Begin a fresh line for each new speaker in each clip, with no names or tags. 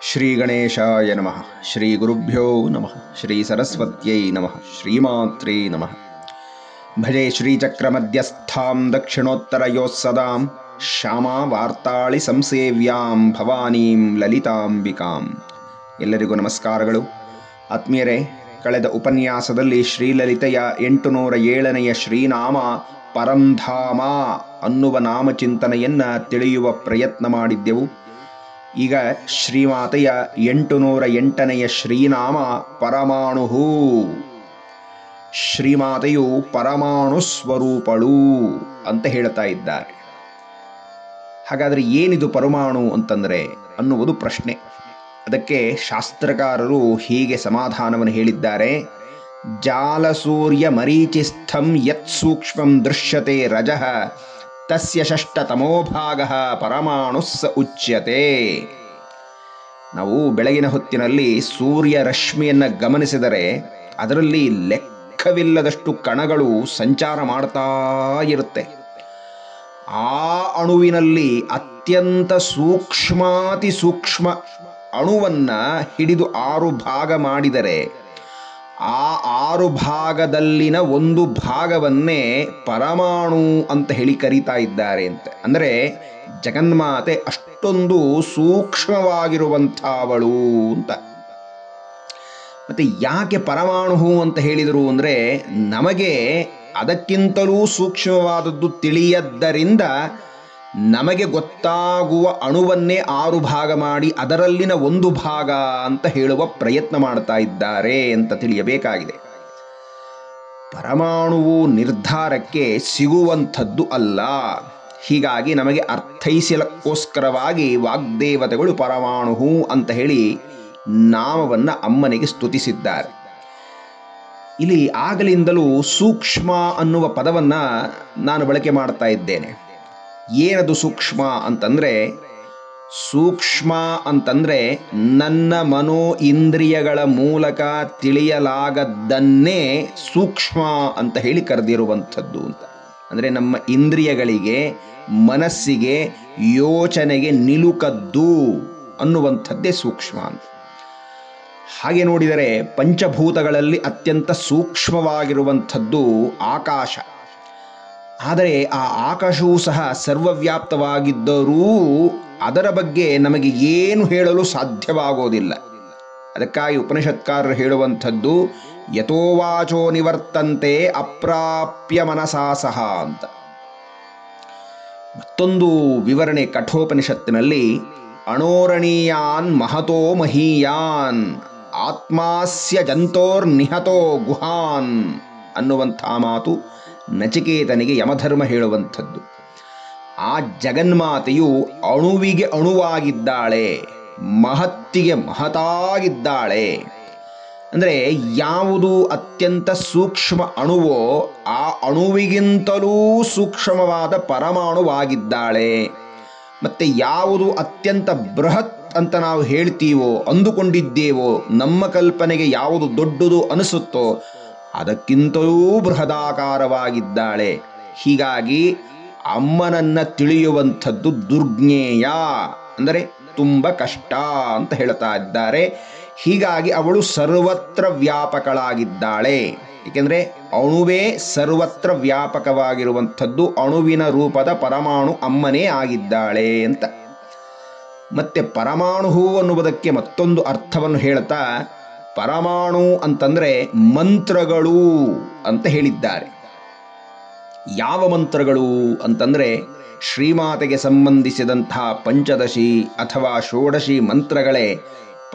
ಶ್ರೀ ಗಣೇಶಾಯ ನಮಃ. ಶ್ರೀ ಗುರುಭ್ಯೋ ನಮಃ. ಶ್ರೀ ಸರಸ್ವತ್ಯೈ ನಮಃ. ಶ್ರೀಮಾತ್ರೇ ನಮಃ. ಭಜೆ ಶ್ರೀಚಕ್ರಮಧ್ಯಸ್ಥಾಂ ದಕ್ಷಿಣೋತ್ತರಯೋಃ ಸದಾಂ ಶ್ಯಾಮಾ ವಾರ್ತಾಳಿ ಸಂಸೇವ್ಯಾಂ ಭವಾನೀಂ ಲಲಿತಾಂಬಿಕಾಂ. ಎಲ್ಲರಿಗೂ ನಮಸ್ಕಾರಗಳು. ಆತ್ಮೀಯರೇ, ಕಳೆದ ಉಪನ್ಯಾಸದಲ್ಲಿ ಶ್ರೀಲಲಿತೆಯ 807ನೆಯ ಶ್ರೀನಾಮ ಪರಂಧಾಮ ಅನ್ನುವ ನಾಮಚಿಂತನೆಯನ್ನು ತಿಳಿಯುವ ಪ್ರಯತ್ನ ಮಾಡಿದ್ದೆವು. ಈಗ ಶ್ರೀಮಾತೆಯ 808ನೆಯ ಶ್ರೀನಾಮ ಪರಮಾಣು. ಶ್ರೀಮಾತೆಯು ಪರಮಾಣು ಸ್ವರೂಪಳು ಅಂತ ಹೇಳ್ತಾ ಇದ್ದಾರೆ. ಹಾಗಾದರೆ ಏನಿದು ಪರಮಾಣು ಅಂತಂದರೆ ಅನ್ನುವುದು ಪ್ರಶ್ನೆ. ಅದಕ್ಕೆ ಶಾಸ್ತ್ರಕಾರರು ಹೀಗೆ ಸಮಾಧಾನವನ್ನು ಹೇಳಿದ್ದಾರೆ. ಜಾಲಸೂರ್ಯ ಮರೀಚಿಸ್ಥಂ ಯತ್ ಸೂಕ್ಷ್ಮಂ ದೃಶ್ಯತೆ ರಜಃ ತಸ್ಯ ಷಷ್ಠತಮೋ ಭಾಗಃ ಪರಮಾಣುಸ್ಸ ಉಚ್ಯತೆ. ನಾವು ಬೆಳಗಿನ ಹೊತ್ತಿನಲ್ಲಿ ಸೂರ್ಯ ರಶ್ಮಿಯನ್ನು ಗಮನಿಸಿದರೆ ಅದರಲ್ಲಿ ಲೆಕ್ಕವಿಲ್ಲದಷ್ಟು ಕಣಗಳು ಸಂಚಾರ ಮಾಡ್ತಾ ಇರುತ್ತೆ. ಆ ಅಣುವಿನಲ್ಲಿ ಅತ್ಯಂತ ಸೂಕ್ಷ್ಮಾತಿ ಸೂಕ್ಷ್ಮ ಅಣುವನ್ನು ಹಿಡಿದು 6 ಭಾಗ ಮಾಡಿದರೆ ಆ 6 ಭಾಗದಲ್ಲಿನ ಒಂದು ಭಾಗವನ್ನೇ ಪರಮಾಣು ಅಂತ ಹೇಳಿ ಕರೀತಾ ಇದ್ದಾರೆ ಅಂತ. ಅಂದರೆ ಜಗನ್ಮಾತೆ ಅಷ್ಟೊಂದು ಸೂಕ್ಷ್ಮವಾಗಿರುವಂಥವಳು ಅಂತ. ಮತ್ತೆ ಯಾಕೆ ಪರಮಾಣು ಅಂತ ಹೇಳಿದರು ಅಂದರೆ, ನಮಗೆ ಅದಕ್ಕಿಂತಲೂ ಸೂಕ್ಷ್ಮವಾದದ್ದು ತಿಳಿಯದ್ದರಿಂದ ನಮಗೆ ಗೊತ್ತಾಗುವ ಅಣುವನ್ನೇ 6 ಭಾಗ ಮಾಡಿ ಅದರಲ್ಲಿನ ಒಂದು ಭಾಗ ಅಂತ ಹೇಳುವ ಪ್ರಯತ್ನ ಮಾಡ್ತಾ ಇದ್ದಾರೆ ಅಂತ ತಿಳಿಯಬೇಕಾಗಿದೆ. ಪರಮಾಣುವು ನಿರ್ಧಾರಕ್ಕೆ ಸಿಗುವಂಥದ್ದು ಅಲ್ಲ. ಹೀಗಾಗಿ ನಮಗೆ ಅರ್ಥೈಸಲಕ್ಕೋಸ್ಕರವಾಗಿ ವಾಗ್ದೇವತೆಗಳು ಪರಮಾಣು ಅಂತ ಹೇಳಿ ನಾಮವನ್ನು ಅಮ್ಮನಿಗೆ ಸ್ತುತಿಸಿದ್ದಾರೆ. ಇಲ್ಲಿ ಆಗಲಿಂದಲೂ ಸೂಕ್ಷ್ಮ ಅನ್ನುವ ಪದವನ್ನು ನಾನು ಬಳಕೆ ಮಾಡ್ತಾ ಇದ್ದೇನೆ. ಏನದು ಸೂಕ್ಷ್ಮ ಅಂತಂದರೆ, ಸೂಕ್ಷ್ಮ ಅಂತಂದರೆ ನನ್ನ ಮನೋ ಇಂದ್ರಿಯಗಳ ಮೂಲಕ ತಿಳಿಯಲಾಗದ್ದನ್ನೇ ಸೂಕ್ಷ್ಮ ಅಂತ ಹೇಳಿ ಕರೆದಿರುವಂಥದ್ದು ಅಂತ. ಅಂದರೆ ನಮ್ಮ ಇಂದ್ರಿಯಗಳಿಗೆ, ಮನಸ್ಸಿಗೆ, ಯೋಚನೆಗೆ ನಿಲುಕದ್ದು ಅನ್ನುವಂಥದ್ದೇ ಸೂಕ್ಷ್ಮ ಅಂತ. ಹಾಗೆ ನೋಡಿದರೆ ಪಂಚಭೂತಗಳಲ್ಲಿ ಅತ್ಯಂತ ಸೂಕ್ಷ್ಮವಾಗಿರುವಂಥದ್ದು ಆಕಾಶ. ಆದರೆ ಆ ಆಕಾಶವೂ ಸಹ ಸರ್ವವ್ಯಾಪ್ತವಾಗಿದ್ದರೂ ಅದರ ಬಗ್ಗೆ ನಮಗೆ ಏನು ಹೇಳಲು ಸಾಧ್ಯವಾಗೋದಿಲ್ಲ. ಅದಕ್ಕಾಗಿ ಉಪನಿಷತ್ಕಾರರು ಹೇಳುವಂಥದ್ದು ಯಥೋವಾಚೋ ನಿವರ್ತಂತೆ ಅಪ್ರಾಪ್ಯ ಮನಸಾ ಸಹ ಅಂತ. ಮತ್ತೊಂದು ವಿವರಣೆ ಕಠೋಪನಿಷತ್ತಿನಲ್ಲಿ ಅಣೋರಣೀಯಾನ್ ಮಹತೋ ಮಹೀಯಾನ್ ಆತ್ಮಾಸ್ಯ ಜಂತೋರ್ ನಿಹತೋ ಗುಹಾನ್ ಅನ್ನುವಂಥ ಮಾತು ನಚಿಕೇತನಿಗೆ ಯಮಧರ್ಮ ಹೇಳುವಂಥದ್ದು. ಆ ಜಗನ್ಮಾತೆಯು ಅಣುವಿಗೆ ಅಣುವಾಗಿದ್ದಾಳೆ, ಮಹತ್ತಿಗೆ ಮಹತಾಗಿದ್ದಾಳೆ. ಅಂದರೆ ಯಾವುದು ಅತ್ಯಂತ ಸೂಕ್ಷ್ಮ ಅಣುವೋ ಆ ಅಣುವಿಗಿಂತಲೂ ಸೂಕ್ಷ್ಮವಾದ ಪರಮಾಣುವಾಗಿದ್ದಾಳೆ. ಮತ್ತು ಯಾವುದು ಅತ್ಯಂತ ಬೃಹತ್ ಅಂತ ನಾವು ಹೇಳ್ತೀವೋ, ಅಂದುಕೊಂಡಿದ್ದೇವೋ, ನಮ್ಮ ಕಲ್ಪನೆಗೆ ಯಾವುದು ದೊಡ್ಡದು ಅನಿಸುತ್ತೋ ಅದಕ್ಕಿಂತಲೂ ಬೃಹದಾಕಾರವಾಗಿದ್ದಾಳೆ. ಹೀಗಾಗಿ ಅಮ್ಮನನ್ನು ತಿಳಿಯುವಂಥದ್ದು ದುರ್ಜ್ಞೇಯ, ಅಂದರೆ ತುಂಬ ಕಷ್ಟ ಅಂತ ಹೇಳ್ತಾ ಇದ್ದಾರೆ. ಹೀಗಾಗಿ ಅವಳು ಸರ್ವತ್ರ ವ್ಯಾಪಕಳಾಗಿದ್ದಾಳೆ. ಏಕೆಂದರೆ ಅಣುವೇ ಸರ್ವತ್ರ ವ್ಯಾಪಕವಾಗಿರುವಂಥದ್ದು, ಅಣುವಿನ ರೂಪದ ಪರಮಾಣು ಅಮ್ಮನೇ ಆಗಿದ್ದಾಳೆ ಅಂತ. ಮತ್ತೆ ಪರಮಾಣು ಅನ್ನುವುದಕ್ಕೆ ಮತ್ತೊಂದು ಅರ್ಥವನ್ನು ಹೇಳ್ತಾ ಪರಮಾಣು ಅಂತಂದರೆ ಮಂತ್ರಗಳು ಅಂತ ಹೇಳಿದ್ದಾರೆ. ಯಾವ ಮಂತ್ರಗಳು ಅಂತಂದರೆ ಶ್ರೀಮಾತೆಗೆ ಸಂಬಂಧಿಸಿದಂತಹ ಪಂಚದಶಿ ಅಥವಾ ಷೋಡಶಿ ಮಂತ್ರಗಳೇ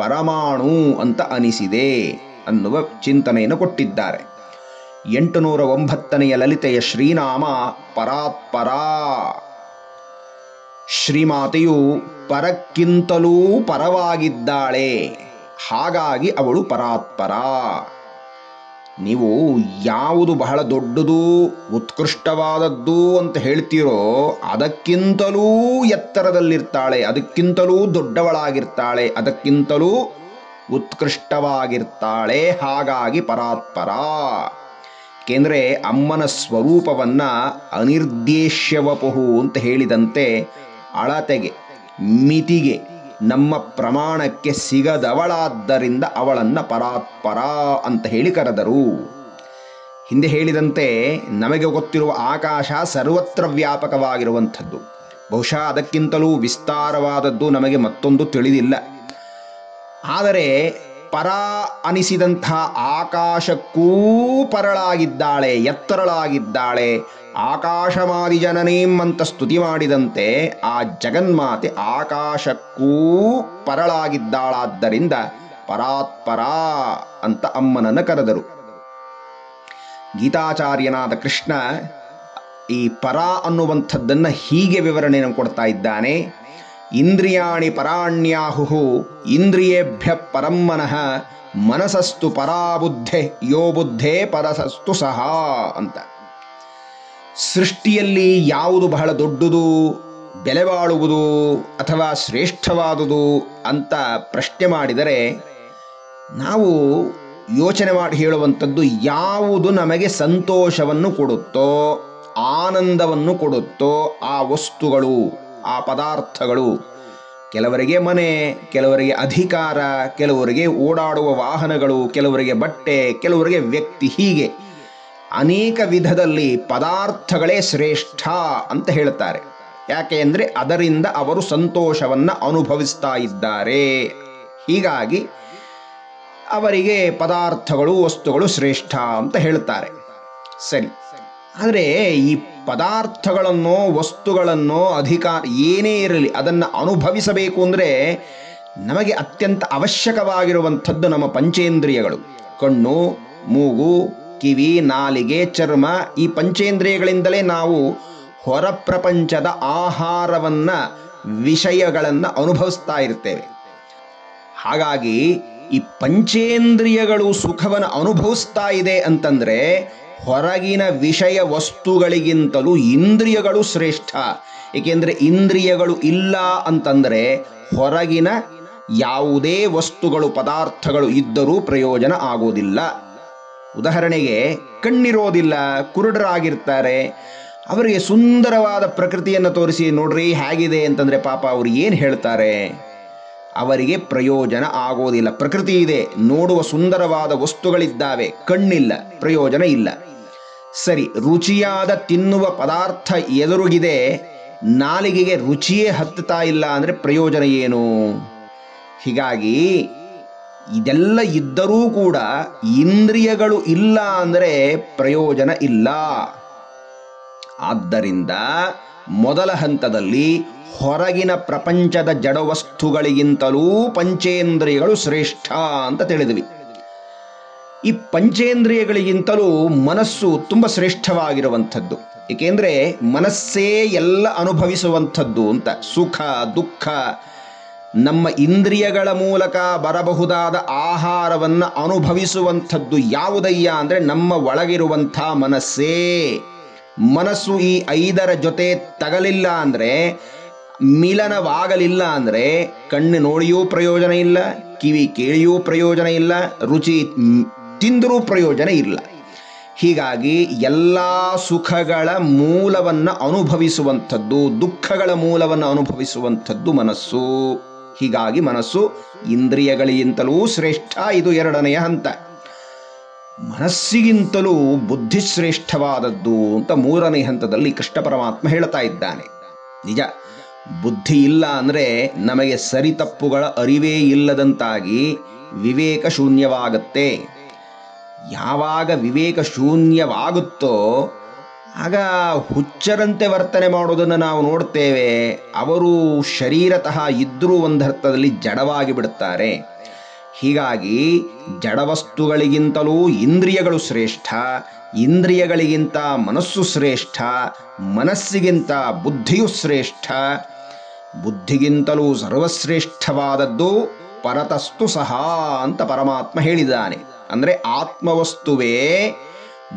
ಪರಮಾಣು ಅಂತ ಅನಿಸಿದೆ ಅನ್ನುವ ಚಿಂತನೆಯನ್ನು ಕೊಟ್ಟಿದ್ದಾರೆ. 809ನೆಯ ಲಲಿತೆಯ ಶ್ರೀನಾಮ ಪರಾತ್ಪರ. ಶ್ರೀಮಾತೆಯು ಪರಕ್ಕಿಂತಲೂ ಪರವಾಗಿದ್ದಾಳೆ, ಹಾಗಾಗಿ ಅವಳು ಪರಾತ್ಪರ. ನೀವು ಯಾವುದು ಬಹಳ ದೊಡ್ಡದು, ಉತ್ಕೃಷ್ಟವಾದದ್ದು ಅಂತ ಹೇಳ್ತೀರೋ ಅದಕ್ಕಿಂತಲೂ ಎತ್ತರದಲ್ಲಿರ್ತಾಳೆ, ಅದಕ್ಕಿಂತಲೂ ದೊಡ್ಡವಳಾಗಿರ್ತಾಳೆ, ಅದಕ್ಕಿಂತಲೂ ಉತ್ಕೃಷ್ಟವಾಗಿರ್ತಾಳೆ. ಹಾಗಾಗಿ ಪರಾತ್ಪರ. ಏಕೆಂದರೆ ಅಮ್ಮನ ಸ್ವರೂಪವನ್ನು ಅನಿರ್ದೇಶ್ಯವಪುಹು ಅಂತ ಹೇಳಿದಂತೆ ಅಳತೆಗೆ, ಮಿತಿಗೆ, ನಮ್ಮ ಪ್ರಮಾಣಕ್ಕೆ ಸಿಗದವಳಾದ್ದರಿಂದ ಅವಳನ್ನು ಪರಾತ್ಪರ ಅಂತ ಹೇಳಿ ಕರೆದರು. ಹಿಂದೆ ಹೇಳಿದಂತೆ ನಮಗೆ ಗೊತ್ತಿರುವ ಆಕಾಶ ಸರ್ವತ್ರ ವ್ಯಾಪಕವಾಗಿರುವಂಥದ್ದು. ಬಹುಶಃ ಅದಕ್ಕಿಂತಲೂ ವಿಸ್ತಾರವಾದದ್ದು ನಮಗೆ ಮತ್ತೊಂದು ತಿಳಿದಿಲ್ಲ. ಆದರೆ ಪರ ಅನಿಸಿದಂಥ ಆಕಾಶಕ್ಕೂ ಪರಳಾಗಿದ್ದಾಳೆ, ಎತ್ತರಳಾಗಿದ್ದಾಳೆ. ಆಕಾಶಮಾದಿ ಜನನೀಂ ಅಂತ ಸ್ತುತಿ ಮಾಡಿದಂತೆ ಆ ಜಗನ್ಮಾತೆ ಆಕಾಶಕ್ಕೂ ಪರಳಾಗಿದ್ದಾಳಾದ್ದರಿಂದ ಪರಾತ್ಪರ ಅಂತ ಅಮ್ಮನನ್ನು ಕರೆದರು. ಗೀತಾಚಾರ್ಯನಾದ ಕೃಷ್ಣ ಈ ಪರ ಅನ್ನುವಂಥದ್ದನ್ನು ಹೀಗೆ ವಿವರಣೆಯನ್ನು ಕೊಡ್ತಾ ಇದ್ದಾನೆ. ಇಂದ್ರಿಯಾಣಿ ಪರಾಣ್ಯಾಹು ಇಂದ್ರಿಯೇಭ್ಯ ಪರಂ ಮನಃ ಮನಸಸ್ತು ಪರಾಬುದ್ಧೆ ಯೋ ಬುದ್ಧೇ ಪರಸಸ್ತು ಸಹ ಅಂತ. ಸೃಷ್ಟಿಯಲ್ಲಿ ಯಾವುದು ಬಹಳ ದೊಡ್ಡದು, ಬೆಲೆ ಬಾಳುವುದು ಅಥವಾ ಶ್ರೇಷ್ಠವಾದುದು ಅಂತ ಪ್ರಶ್ನೆ ಮಾಡಿದರೆ ನಾವು ಯೋಚನೆ ಮಾಡಿ ಹೇಳುವಂಥದ್ದು ಯಾವುದು ನಮಗೆ ಸಂತೋಷವನ್ನು ಕೊಡುತ್ತೋ, ಆನಂದವನ್ನು ಕೊಡುತ್ತೋ ಆ ವಸ್ತುಗಳು, ಆ ಪದಾರ್ಥಗಳು. ಕೆಲವರಿಗೆ ಮನೆ, ಕೆಲವರಿಗೆ ಅಧಿಕಾರ, ಕೆಲವರಿಗೆ ಓಡಾಡುವ ವಾಹನಗಳು, ಕೆಲವರಿಗೆ ಬಟ್ಟೆ, ಕೆಲವರಿಗೆ ವ್ಯಕ್ತಿ, ಹೀಗೆ ಅನೇಕ ವಿಧದಲ್ಲಿ ಪದಾರ್ಥಗಳೇ ಶ್ರೇಷ್ಠ ಅಂತ ಹೇಳ್ತಾರೆ. ಯಾಕೆ ಅಂದರೆ ಅದರಿಂದ ಅವರು ಸಂತೋಷವನ್ನು ಅನುಭವಿಸ್ತಾ ಇದ್ದಾರೆ. ಹೀಗಾಗಿ ಅವರಿಗೆ ಪದಾರ್ಥಗಳು, ವಸ್ತುಗಳು ಶ್ರೇಷ್ಠ ಅಂತ ಹೇಳ್ತಾರೆ. ಸರಿ, ಆದರೆ ಈ ಪದಾರ್ಥಗಳನ್ನೋ ವಸ್ತುಗಳನ್ನೋ ಅಧಿಕಾರ ಏನೇ ಇರಲಿ ಅದನ್ನು ಅನುಭವಿಸಬೇಕು ಅಂದರೆ ನಮಗೆ ಅತ್ಯಂತ ಅವಶ್ಯಕವಾಗಿರುವಂಥದ್ದು ನಮ್ಮ ಪಂಚೇಂದ್ರಿಯಗಳು. ಕಣ್ಣು, ಮೂಗು, ಕಿವಿ, ನಾಲಿಗೆ, ಚರ್ಮ, ಈ ಪಂಚೇಂದ್ರಿಯಗಳಿಂದಲೇ ನಾವು ಹೊರ ಪ್ರಪಂಚದ ಆಹಾರವನ್ನು, ವಿಷಯಗಳನ್ನು ಅನುಭವಿಸ್ತಾ ಇರ್ತೇವೆ. ಹಾಗಾಗಿ ಈ ಪಂಚೇಂದ್ರಿಯಗಳು ಸುಖವನ್ನು ಅನುಭವಿಸ್ತಾ ಇದೆ ಅಂತಂದರೆ ಹೊರಗಿನ ವಿಷಯ ವಸ್ತುಗಳಿಗಿಂತಲೂ ಇಂದ್ರಿಯಗಳು ಶ್ರೇಷ್ಠ. ಏಕೆಂದರೆ ಇಂದ್ರಿಯಗಳು ಇಲ್ಲ ಅಂತಂದರೆ ಹೊರಗಿನ ಯಾವುದೇ ವಸ್ತುಗಳು, ಪದಾರ್ಥಗಳು ಇದ್ದರೂ ಪ್ರಯೋಜನ ಆಗೋದಿಲ್ಲ. ಉದಾಹರಣೆಗೆ ಕಣ್ಣಿರೋದಿಲ್ಲ, ಕುರುಡರಾಗಿರ್ತಾರೆ. ಅವರಿಗೆ ಸುಂದರವಾದ ಪ್ರಕೃತಿಯನ್ನು ತೋರಿಸಿ ನೋಡ್ರಿ ಹೇಗಿದೆ ಅಂತಂದರೆ ಪಾಪ ಅವರು ಏನು ಹೇಳ್ತಾರೆ? ಅವರಿಗೆ ಪ್ರಯೋಜನ ಆಗೋದಿಲ್ಲ. ಪ್ರಕೃತಿ ಇದೆ, ನೋಡುವ ಸುಂದರವಾದ ವಸ್ತುಗಳಿದ್ದಾವೆ, ಕಣ್ಣಿಲ್ಲ, ಪ್ರಯೋಜನ ಇಲ್ಲ. ಸರಿ, ರುಚಿಯಾದ ತಿನ್ನುವ ಪದಾರ್ಥ ಎದುರುಗಿದೆ, ನಾಲಿಗೆಗೆ ರುಚಿಯೇ ಹತ್ತುತ್ತಾ ಇಲ್ಲ ಅಂದರೆ ಪ್ರಯೋಜನ ಏನು? ಹೀಗಾಗಿ ಇದೆಲ್ಲ ಇದ್ದರೂ ಕೂಡ ಇಂದ್ರಿಯಗಳು ಇಲ್ಲ ಅಂದರೆ ಪ್ರಯೋಜನ ಇಲ್ಲ. ಆದ್ದರಿಂದ ಮೊದಲ ಹಂತದಲ್ಲಿ ಹೊರಗಿನ ಪ್ರಪಂಚದ ಜಡವಸ್ತುಗಳಿಗಿಂತಲೂ ಪಂಚೇಂದ್ರಿಯಗಳು ಶ್ರೇಷ್ಠ ಅಂತ ತಿಳಿದ್ವಿ. ಈ ಪಂಚೇಂದ್ರಿಯಗಳಿಗಿಂತಲೂ ಮನಸ್ಸು ತುಂಬ ಶ್ರೇಷ್ಠವಾಗಿರುವಂಥದ್ದು. ಏಕೆಂದರೆ ಮನಸ್ಸೇ ಎಲ್ಲ ಅನುಭವಿಸುವಂಥದ್ದು ಅಂತ. ಸುಖ, ದುಃಖ, ನಮ್ಮ ಇಂದ್ರಿಯಗಳ ಮೂಲಕ ಬರಬಹುದಾದ ಆಹಾರವನ್ನು ಅನುಭವಿಸುವಂಥದ್ದು ಯಾವುದಯ್ಯ ಅಂದರೆ ನಮ್ಮ ಒಳಗಿರುವಂಥ ಮನಸ್ಸೇ. ಮನಸ್ಸು ಈ 5ರ ಜೊತೆ ತಗಲಿಲ್ಲ ಅಂದರೆ, ಮಿಲನವಾಗಲಿಲ್ಲ ಅಂದರೆ ಕಣ್ಣು ನೋಡಿಯೂ ಪ್ರಯೋಜನ ಇಲ್ಲ, ಕಿವಿ ಕೇಳಿಯೂ ಪ್ರಯೋಜನ ಇಲ್ಲ, ರುಚಿ ತಿಂದರೂ ಪ್ರಯೋಜನ ಇಲ್ಲ. ಹೀಗಾಗಿ ಎಲ್ಲ ಸುಖಗಳ ಮೂಲವನ್ನು ಅನುಭವಿಸುವಂಥದ್ದು, ದುಃಖಗಳ ಮೂಲವನ್ನು ಅನುಭವಿಸುವಂಥದ್ದು ಮನಸ್ಸು. ಹೀಗಾಗಿ ಮನಸ್ಸು ಇಂದ್ರಿಯಗಳಿಗಿಂತಲೂ ಶ್ರೇಷ್ಠ. ಇದು 2ನೆಯ ಹಂತ. ಮನಸ್ಸಿಗಿಂತಲೂ ಬುದ್ಧಿ ಶ್ರೇಷ್ಠವಾದದ್ದು ಅಂತ 3ನೇ ಹಂತದಲ್ಲಿ ಕೃಷ್ಣ ಪರಮಾತ್ಮ ಹೇಳ್ತಾ ಇದ್ದಾನೆ. ನಿಜ, ಬುದ್ಧಿ ಇಲ್ಲ ಅಂದರೆ ನಮಗೆ ಸರಿತಪ್ಪುಗಳ ಅರಿವೇ ಇಲ್ಲದಂತಾಗಿ ವಿವೇಕ ಶೂನ್ಯವಾಗುತ್ತೆ. ಯಾವಾಗ ವಿವೇಕ ಶೂನ್ಯವಾಗುತ್ತೋ ಆಗ ಹುಚ್ಚರಂತೆ ವರ್ತನೆ ಮಾಡೋದನ್ನು ನಾವು ನೋಡ್ತೇವೆ. ಅವರು ಶರೀರತಃ ಇದ್ದರೂ ಒಂದರ್ಥದಲ್ಲಿ ಜಡವಾಗಿ ಬಿಡುತ್ತಾರೆ. ಹೀಗಾಗಿ ಜಡವಸ್ತುಗಳಿಗಿಂತಲೂ ಇಂದ್ರಿಯಗಳು ಶ್ರೇಷ್ಠ, ಇಂದ್ರಿಯಗಳಿಗಿಂತ ಮನಸ್ಸು ಶ್ರೇಷ್ಠ, ಮನಸ್ಸಿಗಿಂತ ಬುದ್ಧಿಯು ಶ್ರೇಷ್ಠ, ಬುದ್ಧಿಗಿಂತಲೂ ಸರ್ವಶ್ರೇಷ್ಠವಾದದ್ದು ಪರತಸ್ತು ಸಹ ಅಂತ ಪರಮಾತ್ಮ ಹೇಳಿದ್ದಾನೆ. ಅಂದರೆ ಆತ್ಮವಸ್ತುವೇ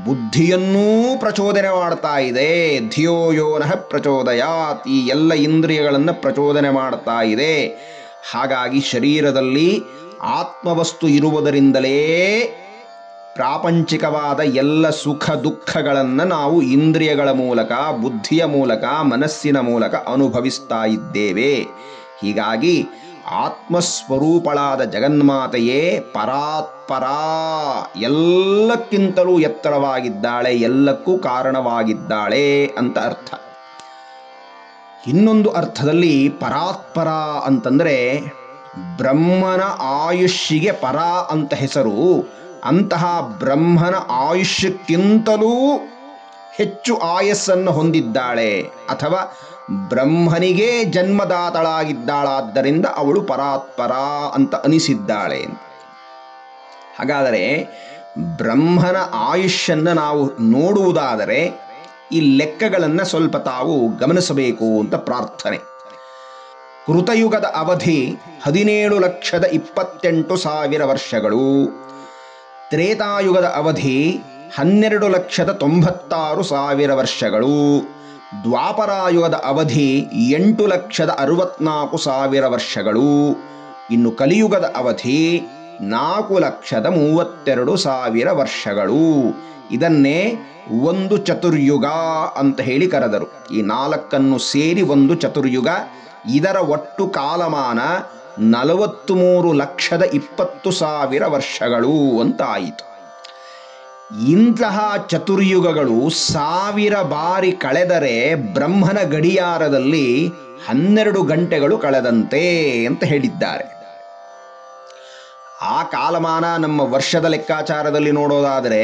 ಬುದ್ಧಿಯನ್ನೂ ಪ್ರಚೋದನೆ ಮಾಡ್ತಾ ಇದೆ. ಧಿಯೋ ಯೋ ನಃ ಪ್ರಚೋದಯಾತ್, ಈ ಎಲ್ಲ ಇಂದ್ರಿಯಗಳನ್ನು ಪ್ರಚೋದನೆ ಮಾಡ್ತಾ ಇದೆ. ಹಾಗಾಗಿ ಶರೀರದಲ್ಲಿ ಆತ್ಮವಸ್ತು ಇರುವುದರಿಂದಲೇ ಪ್ರಾಪಂಚಿಕವಾದ ಎಲ್ಲ ಸುಖ ದುಃಖಗಳನ್ನು ನಾವು ಇಂದ್ರಿಯಗಳ ಮೂಲಕ, ಬುದ್ಧಿಯ ಮೂಲಕ, ಮನಸ್ಸಿನ ಮೂಲಕ ಅನುಭವಿಸ್ತಾ ಇದ್ದೇವೆ. ಹೀಗಾಗಿ ಆತ್ಮಸ್ವರೂಪಳಾದ ಜಗನ್ಮಾತೆಯೇ ಪರಾತ್ಪರ, ಎಲ್ಲಕ್ಕಿಂತಲೂ ಎತ್ತರವಾಗಿದ್ದಾಳೆ, ಎಲ್ಲಕ್ಕೂ ಕಾರಣವಾಗಿದ್ದಾಳೆ ಅಂತ ಅರ್ಥ. ಇನ್ನೊಂದು ಅರ್ಥದಲ್ಲಿ ಪರಾತ್ಪರ ಅಂತಂದರೆ ಬ್ರಹ್ಮನ ಆಯುಷ್ಯಿಗೆ ಪರ ಅಂತ ಹೆಸರು. ಅಂತಹ ಬ್ರಹ್ಮನ ಆಯುಷ್ಯಕ್ಕಿಂತಲೂ ಹೆಚ್ಚು ಆಯಸ್ಸನ್ನು ಹೊಂದಿದ್ದಾಳೆ, ಅಥವಾ ಬ್ರಹ್ಮನಿಗೆ ಜನ್ಮದಾತಳಾಗಿದ್ದಾಳಾದ್ದರಿಂದ ಅವಳು ಪರಾತ್ಪರ ಅಂತ ಅನಿಸಿದ್ದಾಳೆ. ಹಾಗಾದರೆ ಬ್ರಹ್ಮನ ಆಯುಷ್ಯನ್ನು ನಾವು ನೋಡುವುದಾದರೆ ಈ ಲೆಕ್ಕಗಳನ್ನು ಸ್ವಲ್ಪ ತಾವು ಗಮನಿಸಬೇಕು ಅಂತ ಪ್ರಾರ್ಥನೆ. ಕೃತಯುಗದ ಅವಧಿ 17,28,000 ವರ್ಷಗಳು, ತ್ರೇತಾಯುಗದ ಅವಧಿ 12,96,000 ವರ್ಷಗಳು, ದ್ವಾಪರಾಯುಗದ ಅವಧಿ 8,64,000 ವರ್ಷಗಳು, ಇನ್ನು ಕಲಿಯುಗದ ಅವಧಿ 4,32,000 ವರ್ಷಗಳು. ಇದನ್ನೇ ಒಂದು ಚತುರ್ಯುಗ ಅಂತ ಹೇಳಿ ಕರೆದರು. ಈ 4 ಸೇರಿ ಒಂದು ಚತುರ್ಯುಗ. ಇದರ ಒಟ್ಟು ಕಾಲಮಾನ 43,20,000 ವರ್ಷಗಳು ಅಂತ ಆಯಿತು. ಇಂತಹ ಚತುರ್ಯುಗಗಳು 1000 ಬಾರಿ ಕಳೆದರೆ ಬ್ರಹ್ಮನ ಗಡಿಯಾರದಲ್ಲಿ 12 ಗಂಟೆಗಳು ಕಳೆದಂತೆ ಅಂತ ಹೇಳಿದ್ದಾರೆ. ಆ ಕಾಲಮಾನ ನಮ್ಮ ವರ್ಷದ ಲೆಕ್ಕಾಚಾರದಲ್ಲಿ ನೋಡೋದಾದರೆ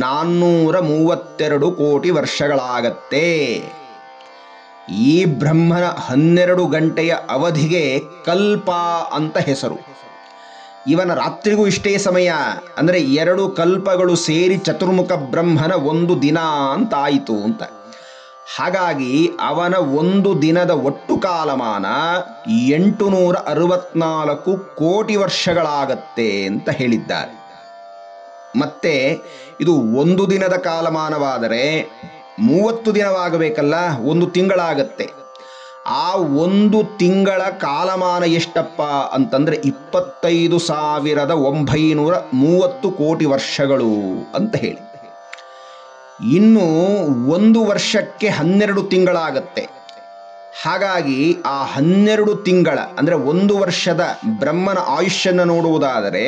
432 ಕೋಟಿ ವರ್ಷಗಳಾಗತ್ತೆ. ಈ ಬ್ರಹ್ಮನ 12 ಗಂಟೆಯ ಅವಧಿಗೆ ಕಲ್ಪ ಅಂತ ಹೆಸರು. ಇವನ ರಾತ್ರಿಗೂ ಇಷ್ಟೇ ಸಮಯ, ಅಂದರೆ 2 ಕಲ್ಪಗಳು ಸೇರಿ ಚತುರ್ಮುಖ ಬ್ರಹ್ಮನ ಒಂದು ದಿನ ಅಂತಾಯಿತು ಅಂತ. ಹಾಗಾಗಿ ಅವನ ಒಂದು ದಿನದ ಒಟ್ಟು ಕಾಲಮಾನ 864 ಕೋಟಿ ವರ್ಷಗಳಾಗತ್ತೆ ಅಂತ ಹೇಳಿದ್ದಾರೆ. ಮತ್ತೆ ಇದು ಒಂದು ದಿನದ ಕಾಲಮಾನವಾದರೆ 30 ದಿನವಾಗಬೇಕಲ್ಲ, ಒಂದು ತಿಂಗಳಾಗತ್ತೆ. ಆ ಒಂದು ತಿಂಗಳ ಕಾಲಮಾನ ಎಷ್ಟಪ್ಪ ಅಂತಂದರೆ 25,930 ಕೋಟಿ ವರ್ಷಗಳು ಅಂತ ಹೇಳಿ. ಇನ್ನು ಒಂದು ವರ್ಷಕ್ಕೆ 12 ತಿಂಗಳಾಗತ್ತೆ. ಹಾಗಾಗಿ ಆ 12 ತಿಂಗಳ ಅಂದರೆ ಒಂದು ವರ್ಷದ ಬ್ರಹ್ಮನ ಆಯುಷ್ಯನ್ನು ನೋಡುವುದಾದರೆ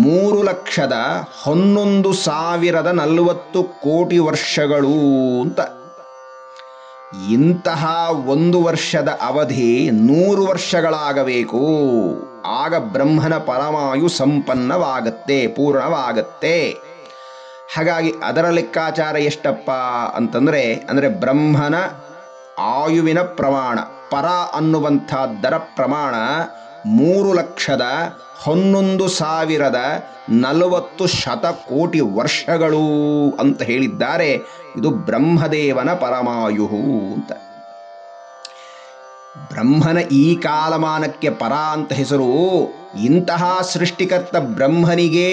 3,11,040 ಕೋಟಿ ವರ್ಷಗಳು ಅಂತ. ಇಂತಹ ಒಂದು ವರ್ಷದ ಅವಧಿ 100 ವರ್ಷಗಳಾಗಬೇಕು. ಆಗ ಬ್ರಹ್ಮನ ಪರಮಾಯು ಸಂಪನ್ನವಾಗತ್ತೆ, ಪೂರ್ಣವಾಗತ್ತೆ. ಹಾಗಾಗಿ ಅದರ ಲೆಕ್ಕಾಚಾರ ಎಷ್ಟಪ್ಪ ಅಂತಂದರೆ ಬ್ರಹ್ಮನ ಆಯುವಿನ ಪ್ರಮಾಣ, ಪರ ಅನ್ನುವಂಥದ್ದರ ಪ್ರಮಾಣ 3,11,040 ಶತಕೋಟಿ ವರ್ಷಗಳು ಅಂತ ಹೇಳಿದ್ದಾರೆ. ಇದು ಬ್ರಹ್ಮದೇವನ ಪರಮಾಯು ಅಂತ. ಬ್ರಹ್ಮನ ಈ ಕಾಲಮಾನಕ್ಕೆ ಪರ ಅಂತ ಹೆಸರು. ಇಂತಹ ಸೃಷ್ಟಿಕರ್ತ ಬ್ರಹ್ಮನಿಗೇ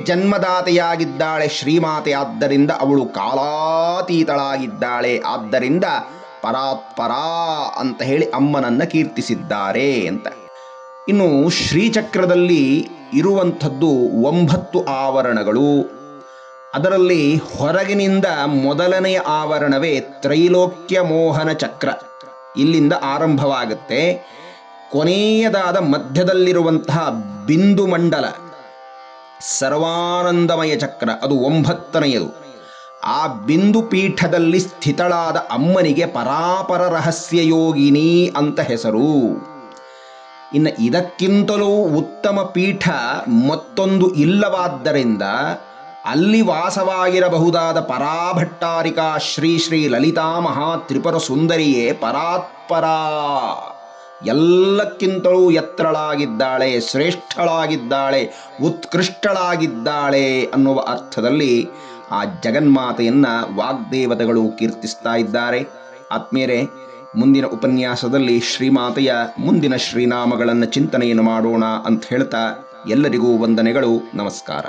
ಜನ್ಮದಾತೆಯಾಗಿದ್ದಾಳೆ ಶ್ರೀಮಾತೆ. ಆದ್ದರಿಂದ ಅವಳು ಕಾಲಾತೀತಳಾಗಿದ್ದಾಳೆ. ಆದ್ದರಿಂದ ಪರಾತ್ಪರ ಅಂತ ಹೇಳಿ ಅಮ್ಮನನ್ನ ಕೀರ್ತಿಸಿದ್ದಾರೆ ಅಂತ. ಇನ್ನು ಶ್ರೀಚಕ್ರದಲ್ಲಿ ಇರುವಂಥದ್ದು 9 ಆವರಣಗಳು. ಅದರಲ್ಲಿ ಹೊರಗಿನಿಂದ ಮೊದಲನೆಯ ಆವರಣವೇ ತ್ರೈಲೋಕ್ಯ ಮೋಹನ ಚಕ್ರ. ಇಲ್ಲಿಂದ ಆರಂಭವಾಗುತ್ತೆ. ಕೊನೆಯದಾದ ಮಧ್ಯದಲ್ಲಿರುವಂತಹ ಬಿಂದು ಮಂಡಲ ಸರ್ವಾನಂದಮಯ ಚಕ್ರ, ಅದು 9ನೆಯದು. ಆ ಬಿಂದು ಪೀಠದಲ್ಲಿ ಸ್ಥಿತಳಾದ ಅಮ್ಮನಿಗೆ ಪರಾಪರ ರಹಸ್ಯ ಯೋಗಿನಿ ಅಂತ ಹೆಸರು. ಇನ್ನು ಇದಕ್ಕಿಂತಲೂ ಉತ್ತಮ ಪೀಠ ಮತ್ತೊಂದು ಇಲ್ಲವಾದ್ದರಿಂದ ಅಲ್ಲಿ ವಾಸವಾಗಿರಬಹುದಾದ ಪರಾಭಟ್ಟಾರಿಕಾ ಶ್ರೀ ಶ್ರೀ ಲಲಿತಾ ಮಹಾ ತ್ರಿಪುರ ಸುಂದರಿಯೇ ಪರಾತ್ಪರ. ಎಲ್ಲಕ್ಕಿಂತಲೂ ಎತ್ತರಳಾಗಿದ್ದಾಳೆ, ಶ್ರೇಷ್ಠಳಾಗಿದ್ದಾಳೆ, ಉತ್ಕೃಷ್ಟಳಾಗಿದ್ದಾಳೆ ಅನ್ನುವ ಅರ್ಥದಲ್ಲಿ ಆ ಜಗನ್ಮಾತೆಯನ್ನು ವಾಗ್ದೇವತೆಗಳು ಕೀರ್ತಿಸ್ತಾ ಇದ್ದಾರೆ. ಆತ್ಮೀಯರೇ, ಮುಂದಿನ ಉಪನ್ಯಾಸದಲ್ಲಿ ಶ್ರೀಮಾತೆಯ ಮುಂದಿನ ಶ್ರೀನಾಮಗಳನ್ನು ಚಿಂತನೆಯನ್ನು ಮಾಡೋಣ ಅಂತ ಹೇಳ್ತಾ ಎಲ್ಲರಿಗೂ ವಂದನೆಗಳು. ನಮಸ್ಕಾರ.